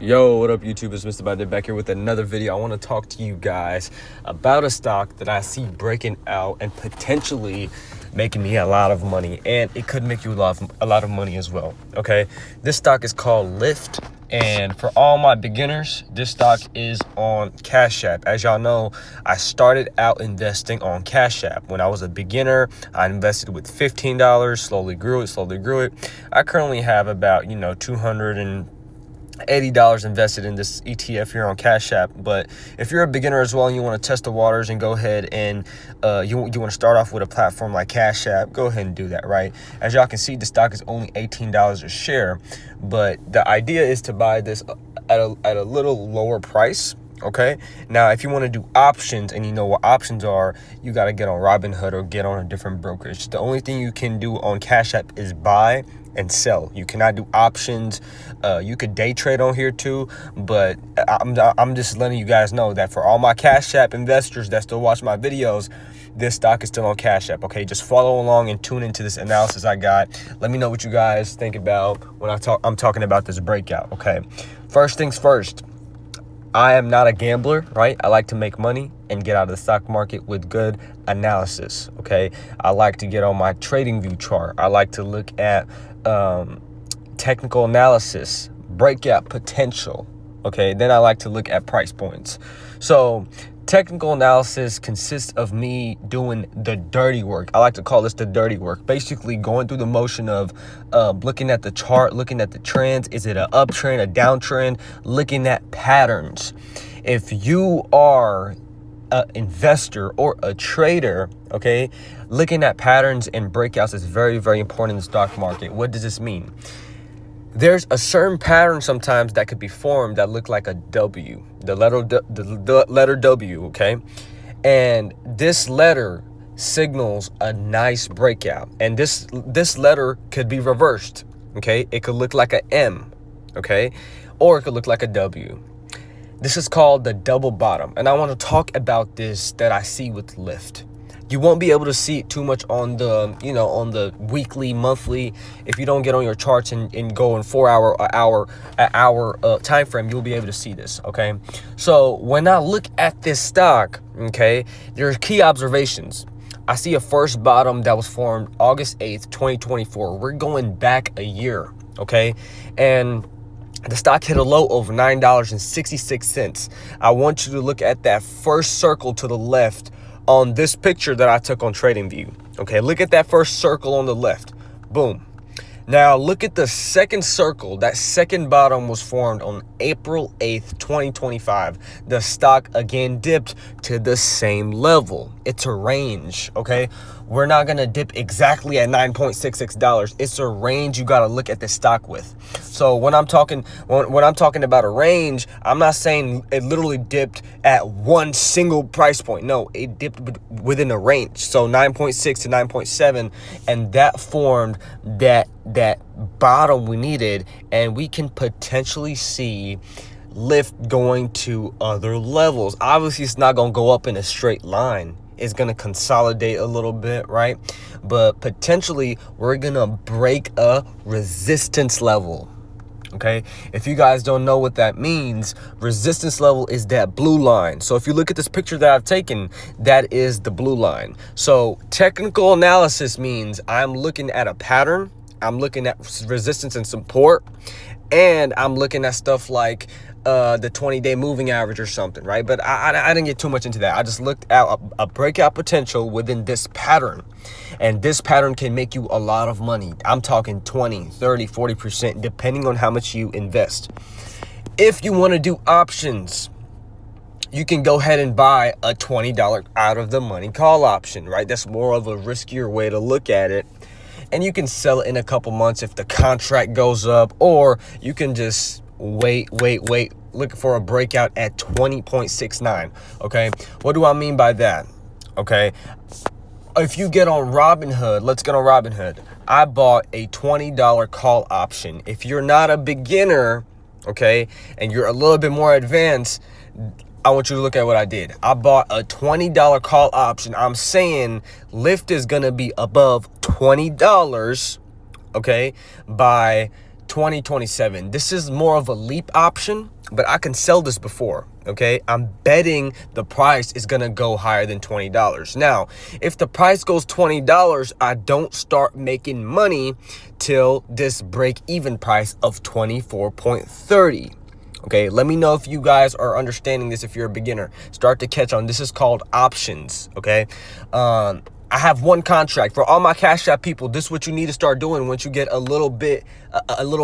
Yo, what up YouTube? It's Mr.BuyTheDip back here with another video. I want to talk to you guys about a stock that I see breaking out and potentially making me a lot of money, and it could make you a lot of money as well. Okay, this stock is called Lyft, and for all my beginners, this stock is on Cash App. As y'all know, I started out investing on Cash App. When I was a beginner, I invested with $15, slowly grew it. I currently have about $280 invested in this ETF here on Cash App. But if you're a beginner as well and you want to test the waters and go ahead and you want to start off with a platform like Cash App, go ahead and do that, right? As y'all can see, the stock is only $18 a share, but the idea is to buy this at a little lower price. Okay, now if you want to do options, and you know what options are, you got to get on Robinhood or get on a different brokerage. The only thing you can do on Cash App is buy and sell. You cannot do options. You could day trade on here too, but I'm just letting you guys know that for all my Cash App investors that still watch my videos, this stock is still on Cash App. Okay, just follow along and tune into this analysis I got. Let me know what you guys think about when I'm talking about this breakout. Okay, first things first, I am not a gambler, right? I like to make money and get out of the stock market with good analysis, okay? I like to get on my trading view chart. I like to look at technical analysis, breakout potential, okay? Then I like to look at price points. So technical analysis consists of me doing the dirty work. I like to call this the dirty work. Basically going through the motion of looking at the chart, looking at the trends. Is it an uptrend, a downtrend? Looking at patterns. If you are an investor or a trader, okay, looking at patterns and breakouts is very, very important in the stock market. What does this mean? There's a certain pattern sometimes that could be formed that look like a W, the letter W, okay? And this letter signals a nice breakout. And this letter could be reversed, okay? It could look like an M, okay? Or it could look like a W. This is called the double bottom. And I want to talk about this that I see with Lyft. You won't be able to see it too much on the, on the weekly, monthly. If you don't get on your charts and go in 4 hour time frame, you'll be able to see this, okay? So when I look at this stock, okay, there's key observations. I see a first bottom that was formed August 8th, 2024. We're going back a year, okay? And the stock hit a low of $9.66. I want you to look at that first circle to the left on this picture that I took on TradingView. Okay, look at that first circle on the left. Boom. Now look at the second circle. That second bottom was formed on April 8th, 2025. The stock again dipped to the same level. It's a range, okay? We're not gonna dip exactly at $9.66. It's a range you gotta look at the stock with. So when I'm talking about a range, I'm not saying it literally dipped at one single price point. No, it dipped within a range. So 9.6 to 9.7, and that formed that bottom we needed, and we can potentially see Lyft going to other levels. Obviously, it's not gonna go up in a straight line. It's going to consolidate a little bit, right? But potentially we're going to break a resistance level, okay? If you guys don't know what that means, resistance level is that blue line. So if you look at this picture that I've taken, that is the blue line. So technical analysis means I'm looking at a pattern, I'm looking at resistance and support, and I'm looking at stuff like the 20-day moving average or something, right? But I didn't get too much into that. I just looked at a breakout potential within this pattern, and this pattern can make you a lot of money. I'm talking 20, 30, 40%, depending on how much you invest. If you want to do options, you can go ahead and buy a $20 out of the money call option, right? That's more of a riskier way to look at it. And you can sell it in a couple months if the contract goes up, or you can just wait, looking for a breakout at 20.69. Okay, what do I mean by that? Okay, if you get on Robinhood, let's get on Robinhood. I bought a $20 call option. If you're not a beginner, okay, and you're a little bit more advanced, I want you to look at what I did. I bought a $20 call option. I'm saying Lyft is gonna be above $20, okay, by 2027. This is more of a leap option, but I can sell this before. Okay, I'm betting the price is gonna go higher than $20. Now, if the price goes $20, I don't start making money till this break-even price of 24.30. Okay, let me know if you guys are understanding this. If you're a beginner, start to catch on. This is called options. Okay, I have one contract for all my Cash App people. This is what you need to start doing once you get a little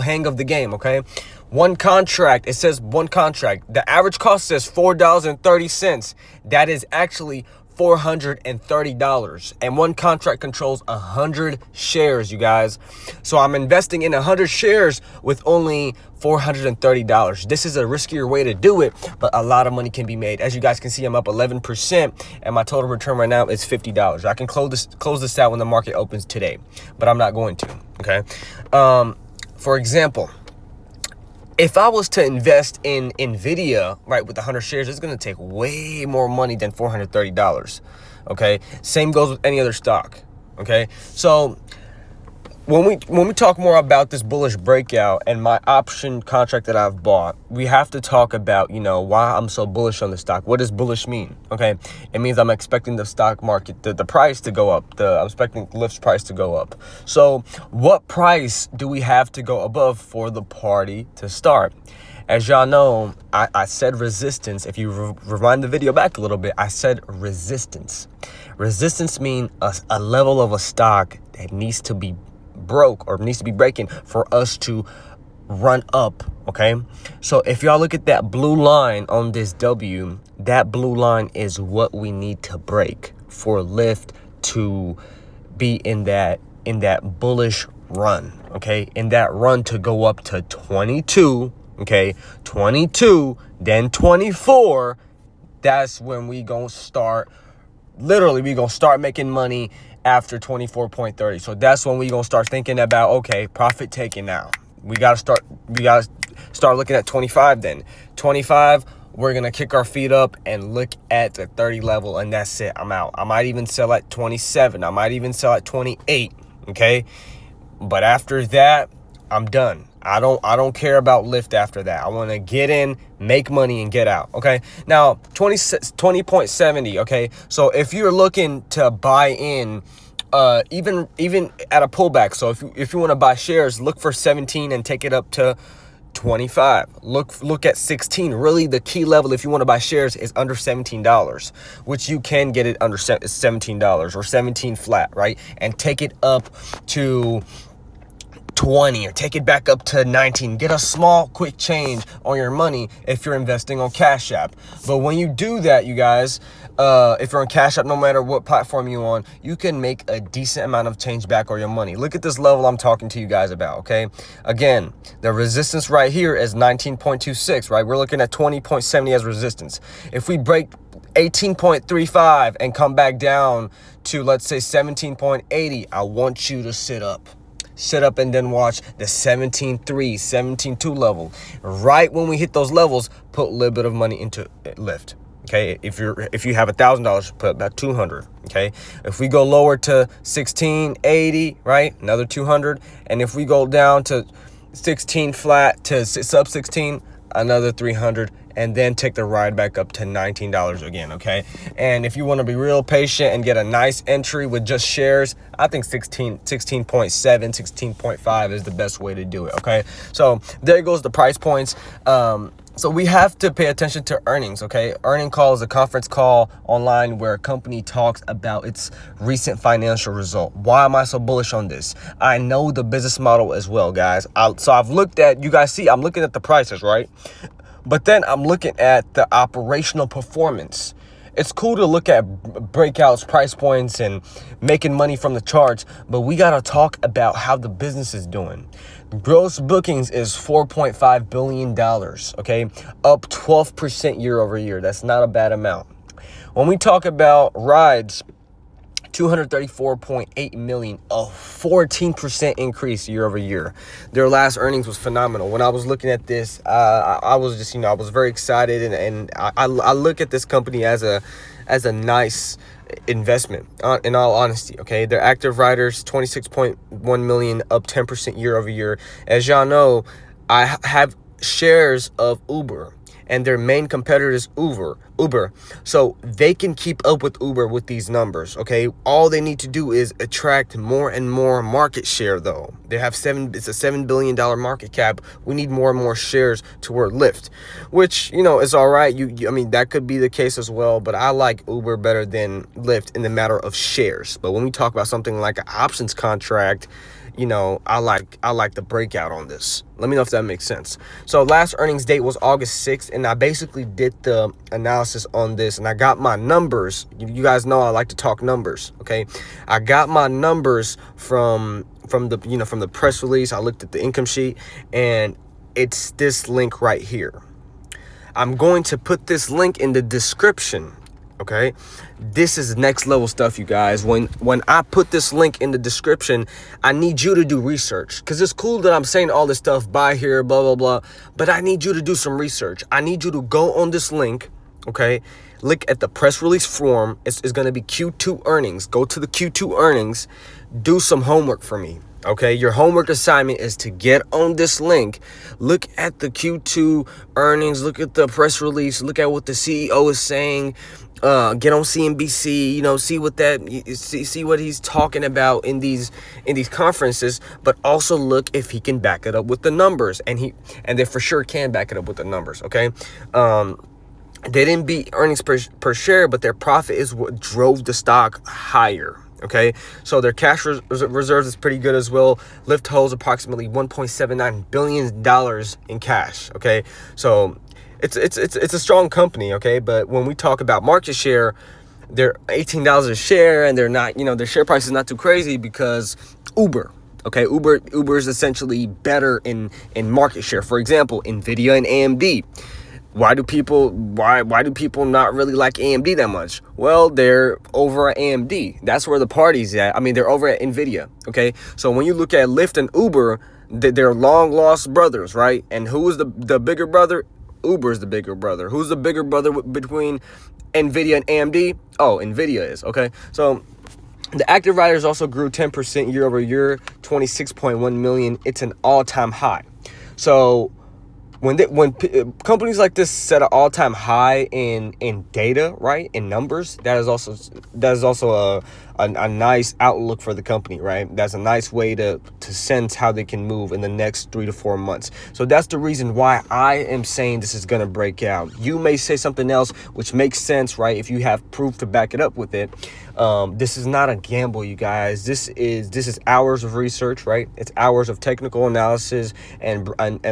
hang of the game. Okay, one contract. It says one contract. The average cost says $4.30. That is actually $430, and one contract controls 100 shares, you guys. So I'm investing in 100 shares with only $430. This is a riskier way to do it, but a lot of money can be made. As you guys can see, I'm up 11%, and my total return right now is $50. I can close this out when the market opens today, but I'm not going to. Okay, for example, if I was to invest in NVIDIA, right, with 100 shares, it's going to take way more money than $430, okay? Same goes with any other stock, okay? So when we talk more about this bullish breakout and my option contract that I've bought, we have to talk about, why I'm so bullish on the stock. What does bullish mean? Okay, it means I'm expecting the stock market, the price to go up. I'm expecting Lyft's price to go up. So what price do we have to go above for the party to start? As y'all know, I said resistance. If you rewind the video back a little bit, I said resistance. Resistance means a level of a stock that needs to be broke or needs to be breaking for us to run up. Okay, so if y'all look at that blue line on this W, that blue line is what we need to break for Lyft to be in that bullish run. Okay, in that run to go up to 22. Okay, 22, then 24. That's when we gonna start. Literally, we gonna start making money after 24.30. So that's when we gonna start thinking about, okay, profit taking now. We gotta start looking at 25 then. 25, we're gonna kick our feet up and look at the 30 level, and that's it. I'm out. I might even sell at 27. I might even sell at 28. Okay. But after that, I'm done. I don't care about Lyft after that. I want to get in, make money, and get out. Okay. Now 20.70. Okay. So if you're looking to buy in, even at a pullback. So if you want to buy shares, look for 17 and take it up to 25. Look at 16. Really, the key level if you want to buy shares is under $17, which you can get it under $17 or 17 flat, right? And take it up to 20 or take it back up to 19. Get a small quick change on your money if you're investing on Cash App. But when you do that, you guys, if you're on Cash App, no matter what platform you're on, you can make a decent amount of change back on your money. Look at this level I'm talking to you guys about. Okay, again, the resistance right here is 19.26, right? We're looking at 20.70 as resistance. If we break 18.35 and come back down to, let's say, 17.80, I want you to sit up and then watch the 17.3, 17.2 level. Right when we hit those levels, put a little bit of money into Lyft. Okay, if you have $1,000, put about 200. Okay, if we go lower to 16.80, right, another 200, and if we go down to 16 flat to sub 16, another 300, and then take the ride back up to $19 again. Okay, and if you want to be real patient and get a nice entry with just shares, I think 16.7, 16.5 is the best way to do it. Okay, so there goes the price points. So we have to pay attention to earnings, okay? Earning call is a conference call online where a company talks about its recent financial result. Why am I so bullish on this? I know the business model as well, guys. So I've looked at, you guys see, I'm looking at the prices, right? But then I'm looking at the operational performance. It's cool to look at breakouts, price points, and making money from the charts, but we got to talk about how the business is doing. Gross bookings is $4.5 billion, okay? Up 12% year over year. That's not a bad amount. When we talk about rides, 234.8 million, a 14% increase year over year. Their last earnings was phenomenal. When I was looking at this, I was just, I was very excited, and I look at this company as as a nice investment, in all honesty. Okay, their active riders 26.1 million, up 10% year over year. As y'all know, I have shares of Uber, and their main competitor is Uber. So they can keep up with Uber with these numbers. Okay, all they need to do is attract more and more market share. Though they have it's a $7 billion market cap. We need more and more shares toward Lyft, which, you know, is all right. I mean, that could be the case as well, but I like Uber better than Lyft in the matter of shares. But when we talk about something like an options contract, you know, I like the breakout on this. Let me know if that makes sense. So last earnings date was August 6th, and I basically did the analysis on this, and I got my numbers. You guys know I like to talk numbers, okay? I got my numbers from the press release. I looked at the income sheet, and it's this link right here. I'm going to put this link in the description. Okay, this is next level stuff, you guys. When I put this link in the description, I need you to do research, because it's cool that I'm saying all this stuff, buy here, blah, blah, blah, but I need you to do some research. I need you to go on this link, okay? Look at the press release form. It's going to be Q2 earnings. Go to the Q2 earnings, do some homework for me. Okay, your homework assignment is to get on this link, look at the Q2 earnings, look at the press release, look at what the CEO is saying, get on CNBC, you know, see what he's talking about in these conferences, but also look if he can back it up with the numbers, and they for sure can back it up with the numbers. Okay, they didn't beat earnings per share, but their profit is what drove the stock higher. Okay, so their cash reserves is pretty good as well. Lyft holds approximately $1.79 billion in cash. Okay, so it's a strong company. Okay, but when we talk about market share, they're $18 a share, and they're not, you know, their share price is not too crazy because Uber. Okay, Uber is essentially better in market share. For example, Nvidia and AMD. Why do people not really like AMD that much? Well, they're over at AMD. That's where the party's at. I mean, they're over at Nvidia. Okay, so when you look at Lyft and Uber, they're long lost brothers, right? And who is the bigger brother? Uber is the bigger brother. Who's the bigger brother between Nvidia and AMD? Oh, Nvidia is. Okay, so the active riders also grew 10% year over year, 26.1 million. It's an all-time high. So when companies like this set an all-time high in data, right, in numbers, that is also a nice outlook for the company, right? That's a nice way to sense how they can move in the next 3 to 4 months. So that's the reason why I am saying this is going to break out. You may say something else, which makes sense, right, if you have proof to back it up with it. This is not a gamble, you guys. This is hours of research, right? It's hours of technical analysis and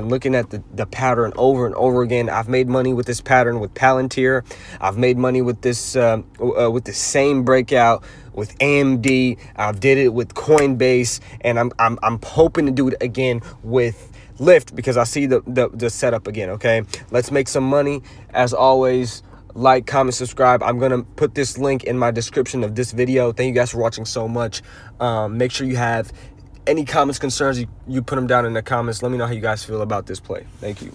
looking at the pattern over and over again. I've made money with this pattern with Palantir. I've made money with this with the same breakout with AMD. I've did it with Coinbase, and I'm hoping to do it again with Lyft, because I see the setup again. Okay, let's make some money. As always, like, comment, subscribe. I'm gonna put this link in my description of this video. Thank you guys for watching so much. Make sure you have any comments, concerns, you put them down in the comments. Let me know how you guys feel about this play. Thank you.